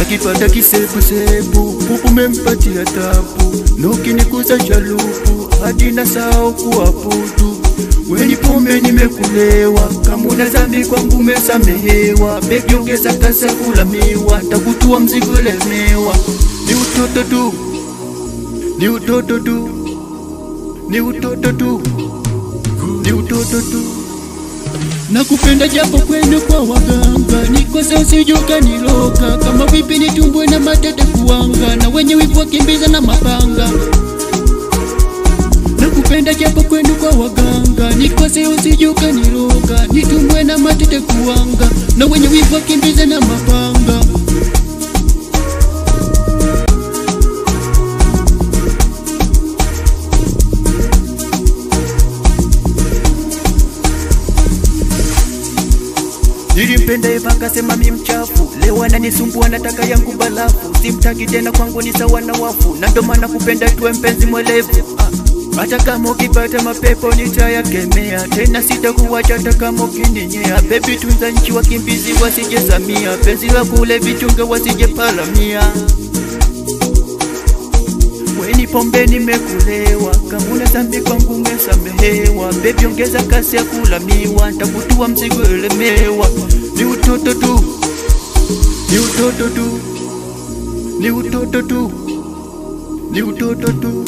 Akipata kisebu-sebu, pupu mempatia tabu. Nukinikuza chalupu, hadi nasahau kuabudu. Weni pombe nimekulewa, kama una dhambi kwangu umesamehewa. Baby ongeza kasi ya kula miwa, nitakutua mzigo lemewa. Ni utoto tu, ni utoto tu, ni utoto tu, ni utoto tu. Nakupenda japo kwenu kwa waganga, nikose usijuka niloka. Kama vipi nitumbwe na matete kuanga, na wenye wivu wakimbiza na mapanga. Nakupenda japo kwenu kwa waganga, nikose usijuka niloka. Nitumbwe na matete kuanga, na wenye wivu wakimbiza na mapanga. Nilimpenda Eva kasema mi mchafu, leo ananisumbua nataka yangu balafu. Simtaki tena kwangu ni sawa na wafu, na ndo maana kupenda tuwe mpenzi mwelevu. Hata kama ukipata mapepo nitayakemea, tena sitakuacha hata kama ukininyea. Baby tunza nchi wakimbizi wasijezamia, penzi la kule vichunga wasijepalamia. Weni pombe nimekulewa, kama una dhambi kwangu umesamehewa. Baby ongeza kasi ya kula miwa, nitakutua mzigo lemewa. Ni utoto tu, ni utoto tu, ni utoto tu, ni utoto tu.